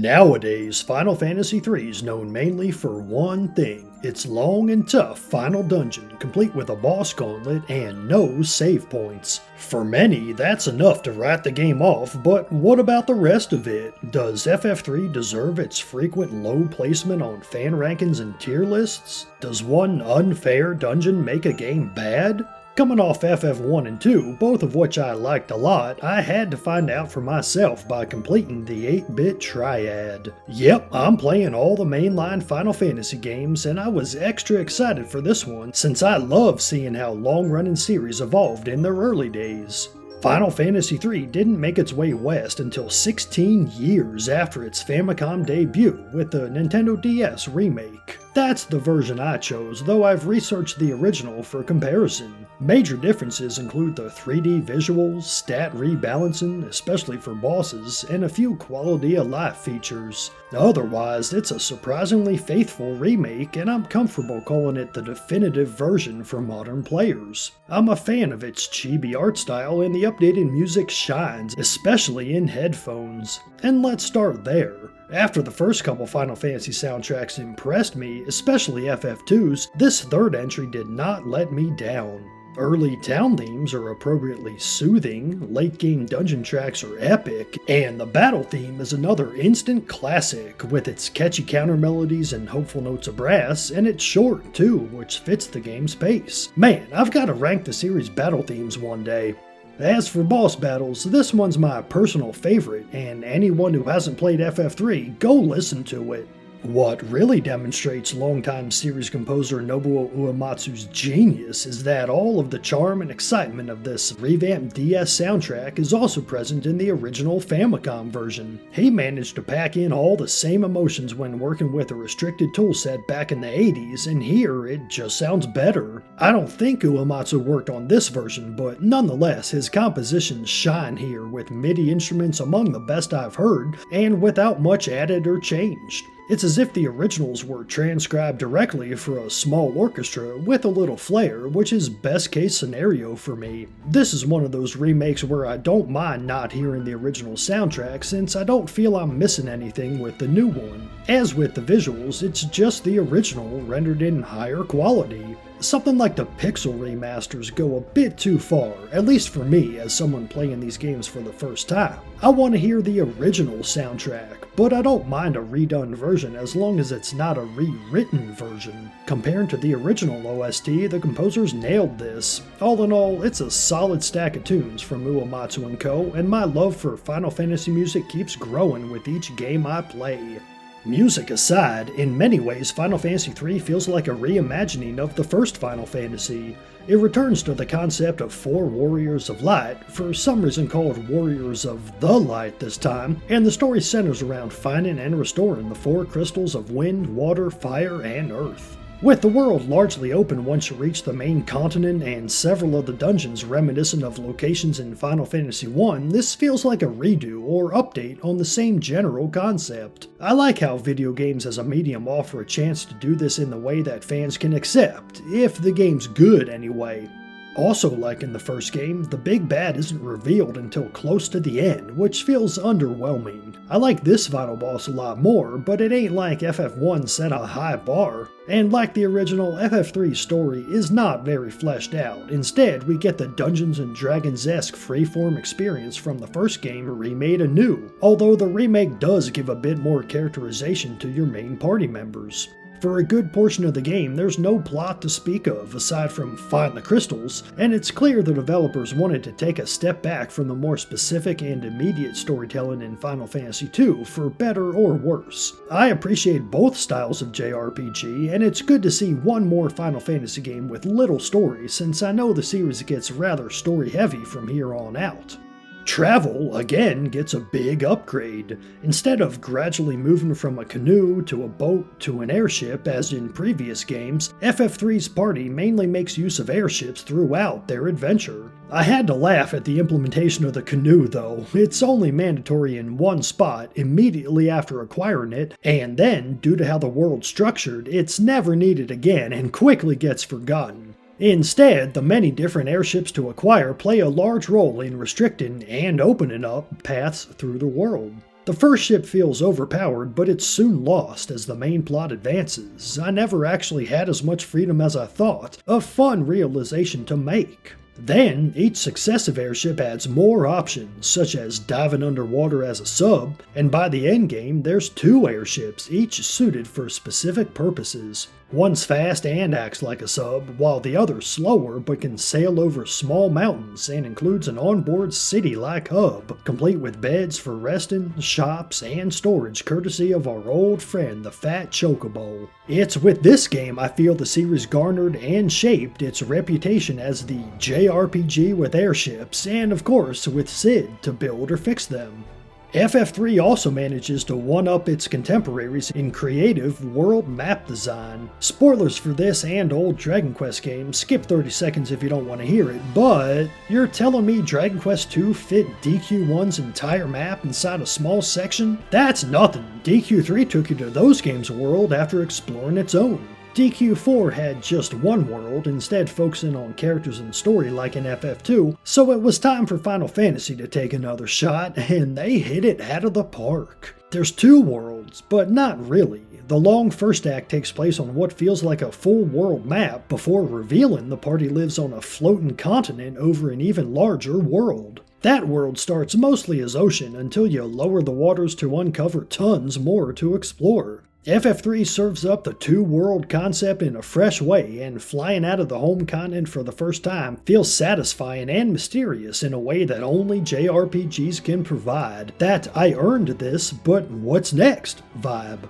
Nowadays, Final Fantasy III is known mainly for one thing: its long and tough final dungeon, complete with a boss gauntlet and no save points. For many, that's enough to write the game off, but what about the rest of it? Does FF3 deserve its frequent low placement on fan rankings and tier lists? Does one unfair dungeon make a game bad? Coming off FF1 and 2, both of which I liked a lot, I had to find out for myself by completing the 8-bit triad. Yep, I'm playing all the mainline Final Fantasy games, and I was extra excited for this one since I love seeing how long-running series evolved in their early days. Final Fantasy III didn't make its way west until 16 years after its Famicom debut with the Nintendo DS remake. That's the version I chose, though I've researched the original for comparison. Major differences include the 3D visuals, stat rebalancing, especially for bosses, and a few quality of life features. Otherwise, it's a surprisingly faithful remake, and I'm comfortable calling it the definitive version for modern players. I'm a fan of its chibi art style, and the updated music shines, especially in headphones. And let's start there. After the first couple Final Fantasy soundtracks impressed me, especially FF2's, this third entry did not let me down. Early town themes are appropriately soothing, late-game dungeon tracks are epic, and the battle theme is another instant classic with its catchy counter melodies and hopeful notes of brass, and it's short too, which fits the game's pace. Man, I've got to rank the series' battle themes one day. As for boss battles, this one's my personal favorite, and anyone who hasn't played FF3, go listen to it. What really demonstrates longtime series composer Nobuo Uematsu's genius is that all of the charm and excitement of this revamped DS soundtrack is also present in the original Famicom version. He managed to pack in all the same emotions when working with a restricted toolset back in the 80s, and here it just sounds better. I don't think Uematsu worked on this version, but nonetheless his compositions shine here with MIDI instruments among the best I've heard, and without much added or changed. It's as if the originals were transcribed directly for a small orchestra with a little flair, which is best case scenario for me. This is one of those remakes where I don't mind not hearing the original soundtrack since I don't feel I'm missing anything with the new one. As with the visuals, it's just the original rendered in higher quality. Something like the pixel remasters go a bit too far, at least for me as someone playing these games for the first time. I want to hear the original soundtrack, but I don't mind a redone version as long as it's not a rewritten version. Compared to the original OST, the composers nailed this. All in all, it's a solid stack of tunes from Uematsu & Co., and my love for Final Fantasy music keeps growing with each game I play. Music aside, in many ways Final Fantasy III feels like a reimagining of the first Final Fantasy. It returns to the concept of 4 Warriors of Light, for some reason called Warriors of the Light this time, and the story centers around finding and restoring the 4 crystals of wind, water, fire, and earth. With the world largely open once you reach the main continent and several of the dungeons reminiscent of locations in Final Fantasy I, this feels like a redo or update on the same general concept. I like how video games as a medium offer a chance to do this in the way that fans can accept, if the game's good anyway. Also, like in the first game, the big bad isn't revealed until close to the end, which feels underwhelming. I like this final boss a lot more, but it ain't like FF1 set a high bar. And like the original, FF3's story is not very fleshed out. Instead, we get the Dungeons & Dragons-esque freeform experience from the first game remade anew, although the remake does give a bit more characterization to your main party members. For a good portion of the game, there's no plot to speak of aside from find the crystals, and it's clear the developers wanted to take a step back from the more specific and immediate storytelling in Final Fantasy II, for better or worse. I appreciate both styles of JRPG, and it's good to see one more Final Fantasy game with little story, since I know the series gets rather story-heavy from here on out. Travel, again, gets a big upgrade. Instead of gradually moving from a canoe to a boat to an airship as in previous games, FF3's party mainly makes use of airships throughout their adventure. I had to laugh at the implementation of the canoe though. It's only mandatory in one spot immediately after acquiring it, and then, due to how the world's structured, it's never needed again and quickly gets forgotten. Instead, the many different airships to acquire play a large role in restricting and opening up paths through the world. The first ship feels overpowered, but it's soon lost as the main plot advances. I never actually had as much freedom as I thought, a fun realization to make. Then, each successive airship adds more options, such as diving underwater as a sub, and by the endgame there's 2 airships, each suited for specific purposes. One's fast and acts like a sub, while the other's slower but can sail over small mountains and includes an onboard city-like hub, complete with beds for resting, shops, and storage courtesy of our old friend the Fat Chocobo. It's with this game I feel the series garnered and shaped its reputation as the JRPG with airships, and of course with Sid to build or fix them. FF3 also manages to one-up its contemporaries in creative world map design. Spoilers for this and old Dragon Quest games, skip 30 seconds if you don't want to hear it, but you're telling me Dragon Quest II fit DQ1's entire map inside a small section? That's nothing. DQ3 took you to those games' world after exploring its own. DQ4 had just one world, instead focusing on characters and story like in FF2, so it was time for Final Fantasy to take another shot, and they hit it out of the park. There's 2 worlds, but not really. The long first act takes place on what feels like a full world map before revealing the party lives on a floating continent over an even larger world. That world starts mostly as ocean until you lower the waters to uncover tons more to explore. FF3 serves up the 2-world concept in a fresh way, and flying out of the home continent for the first time feels satisfying and mysterious in a way that only JRPGs can provide. That I earned this, but what's next vibe.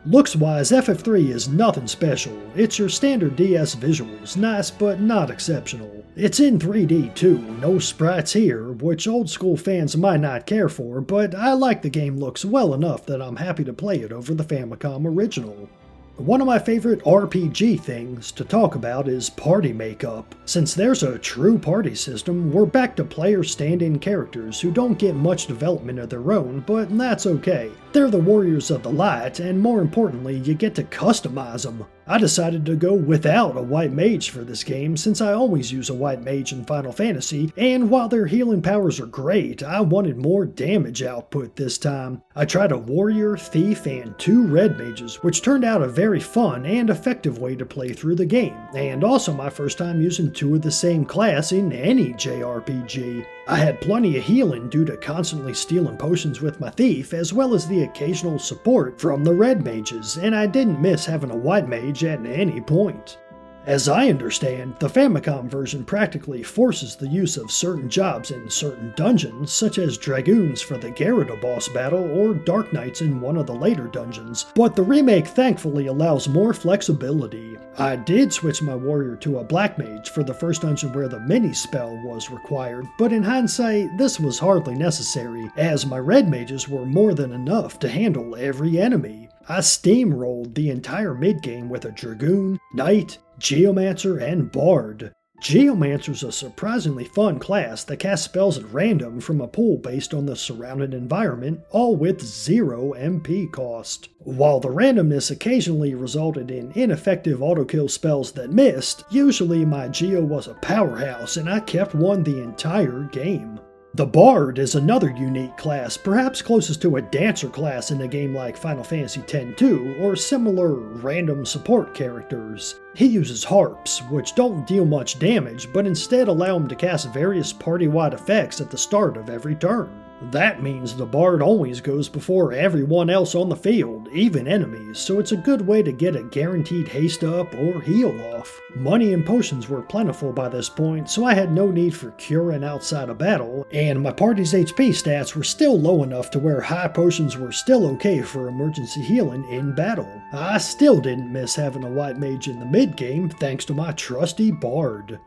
Looks-wise, FF3 is nothing special. It's your standard DS visuals, nice but not exceptional. It's in 3D too, no sprites here, which old school fans might not care for, but I like the game looks well enough that I'm happy to play it over the Famicom original. One of my favorite RPG things to talk about is party makeup. Since there's a true party system, we're back to player stand-in characters who don't get much development of their own, but that's okay. They're the warriors of the light, and more importantly, you get to customize them. I decided to go without a white mage for this game since I always use a white mage in Final Fantasy, and while their healing powers are great, I wanted more damage output this time. I tried a warrior, thief, and 2 red mages, which turned out a very fun and effective way to play through the game, and also my first time using 2 of the same class in any JRPG. I had plenty of healing due to constantly stealing potions with my thief, as well as the occasional support from the red mages, and I didn't miss having a white mage at any point. As I understand, the Famicom version practically forces the use of certain jobs in certain dungeons, such as Dragoons for the Gyarados boss battle or Dark Knights in one of the later dungeons, but the remake thankfully allows more flexibility. I did switch my warrior to a black mage for the first dungeon where the mini spell was required, but in hindsight this was hardly necessary, as my red mages were more than enough to handle every enemy. I steamrolled the entire mid-game with a Dragoon, Knight, Geomancer, and Bard. Geomancer's a surprisingly fun class that casts spells at random from a pool based on the surrounding environment, all with 0 MP cost. While the randomness occasionally resulted in ineffective autokill spells that missed, usually my Geo was a powerhouse and I kept one the entire game. The Bard is another unique class, perhaps closest to a dancer class in a game like Final Fantasy X-2 or similar random support characters. He uses harps, which don't deal much damage, but instead allow him to cast various party-wide effects at the start of every turn. That means the Bard always goes before everyone else on the field, even enemies, so it's a good way to get a guaranteed haste up or heal off. Money and potions were plentiful by this point, so I had no need for curing outside of battle, and my party's HP stats were still low enough to where high potions were still okay for emergency healing in battle. I still didn't miss having a white mage in the mid-game thanks to my trusty Bard.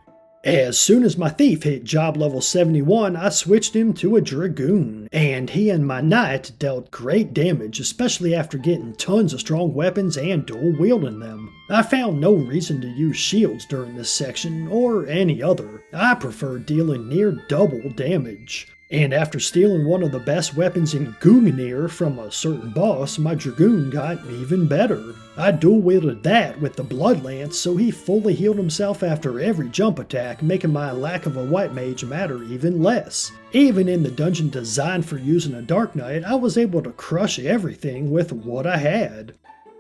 As soon as my thief hit job level 71, I switched him to a Dragoon, and he and my knight dealt great damage, especially after getting tons of strong weapons and dual wielding them. I found no reason to use shields during this section, or any other. I prefer dealing near double damage. And after stealing one of the best weapons in Gungnir from a certain boss, my Dragoon got even better. I dual-wielded that with the Blood Lance, so he fully healed himself after every jump attack, making my lack of a white mage matter even less. Even in the dungeon designed for using a Dark Knight, I was able to crush everything with what I had.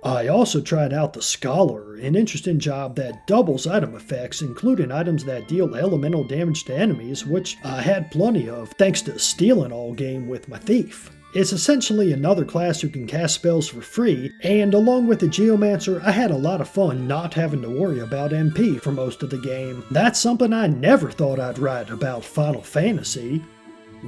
I also tried out the Scholar, an interesting job that doubles item effects, including items that deal elemental damage to enemies, which I had plenty of thanks to stealing all game with my Thief. It's essentially another class who can cast spells for free, and along with the Geomancer, I had a lot of fun not having to worry about MP for most of the game. That's something I never thought I'd write about Final Fantasy.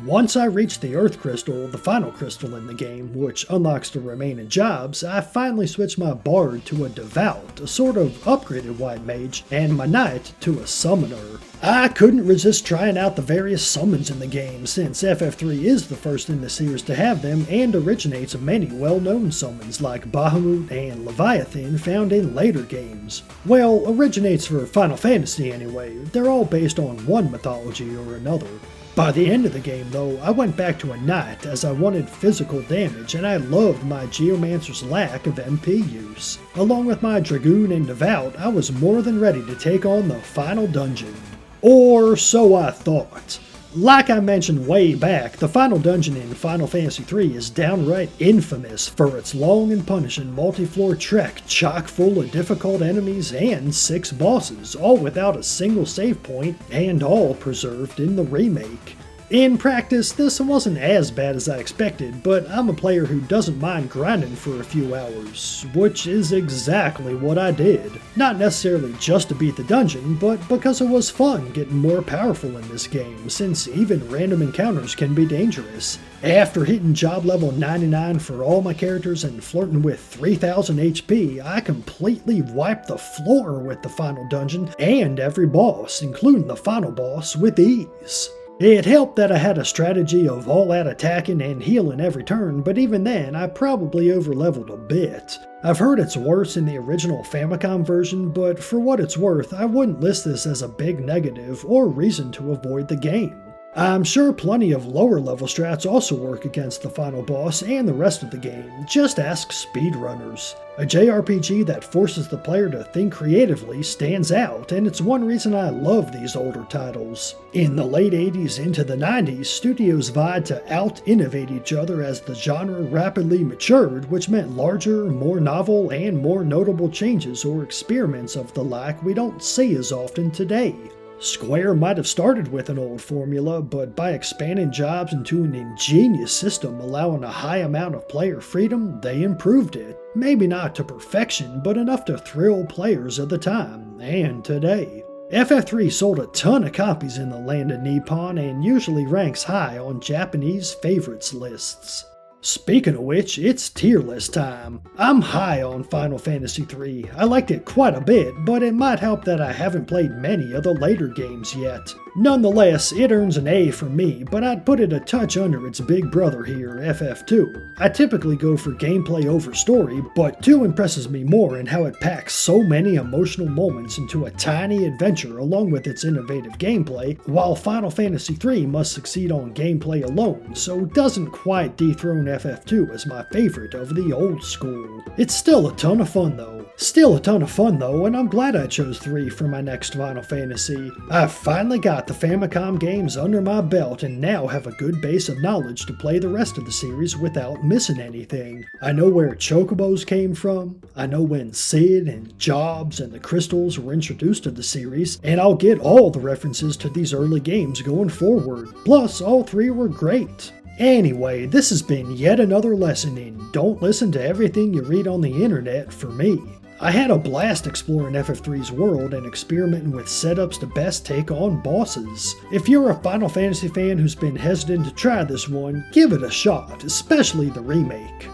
Once I reached the Earth Crystal, the final crystal in the game, which unlocks the remaining jobs, I finally switched my Bard to a Devout, a sort of upgraded White Mage, and my Knight to a Summoner. I couldn't resist trying out the various summons in the game, since FF3 is the first in the series to have them and originates many well-known summons like Bahamut and Leviathan found in later games. Well, originates for Final Fantasy anyway, they're all based on one mythology or another. By the end of the game though, I went back to a Knight as I wanted physical damage and I loved my Geomancer's lack of MP use. Along with my Dragoon and Devout, I was more than ready to take on the final dungeon. Or so I thought. Like I mentioned way back, the final dungeon in Final Fantasy III is downright infamous for its long and punishing multi-floor trek chock full of difficult enemies and 6 bosses, all without a single save point and all preserved in the remake. In practice, this wasn't as bad as I expected, but I'm a player who doesn't mind grinding for a few hours, which is exactly what I did. Not necessarily just to beat the dungeon, but because it was fun getting more powerful in this game, since even random encounters can be dangerous. After hitting job level 99 for all my characters and flirting with 3000 HP, I completely wiped the floor with the final dungeon and every boss, including the final boss, with ease. It helped that I had a strategy of all-out attacking and healing every turn, but even then, I probably overleveled a bit. I've heard it's worse in the original Famicom version, but for what it's worth, I wouldn't list this as a big negative or reason to avoid the game. I'm sure plenty of lower level strats also work against the final boss and the rest of the game, just ask speedrunners. A JRPG that forces the player to think creatively stands out, and it's one reason I love these older titles. In the late 80s into the 90s, studios vied to out-innovate each other as the genre rapidly matured, which meant larger, more novel, and more notable changes or experiments of the like we don't see as often today. Square might have started with an old formula, but by expanding jobs into an ingenious system allowing a high amount of player freedom, they improved it. Maybe not to perfection, but enough to thrill players of the time, and today. FF3 sold a ton of copies in the land of Nippon and usually ranks high on Japanese favorites lists. Speaking of which, it's tier list time. I'm high on Final Fantasy III. I liked it quite a bit, but it might help that I haven't played many of the later games yet. Nonetheless, it earns an A from me, but I'd put it a touch under its big brother here, FF2. I typically go for gameplay over story, but 2 impresses me more in how it packs so many emotional moments into a tiny adventure along with its innovative gameplay, while Final Fantasy III must succeed on gameplay alone, so doesn't quite dethrone FF2 as my favorite of the old school. It's still a ton of fun though. And I'm glad I chose 3 for my next Final Fantasy. I finally got the Famicom games under my belt and now have a good base of knowledge to play the rest of the series without missing anything. I know where Chocobos came from, I know when Cid and Jobs and the Crystals were introduced to the series, and I'll get all the references to these early games going forward. Plus, all 3 were great. Anyway, this has been yet another lesson in don't listen to everything you read on the internet for me. I had a blast exploring FF3's world and experimenting with setups to best take on bosses. If you're a Final Fantasy fan who's been hesitant to try this one, give it a shot, especially the remake.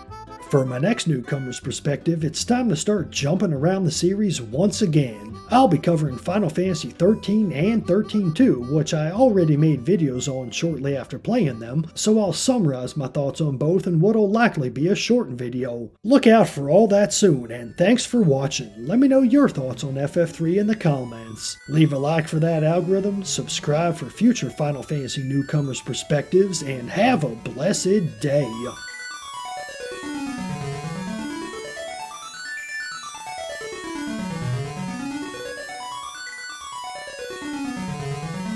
For my next Newcomer's perspective, it's time to start jumping around the series once again. I'll be covering Final Fantasy XIII and XIII-2, which I already made videos on shortly after playing them, so I'll summarize my thoughts on both in what'll likely be a shortened video. Look out for all that soon, and thanks for watching. Let me know your thoughts on FF3 in the comments. Leave a like for that algorithm, subscribe for future Final Fantasy Newcomers perspectives, and have a blessed day.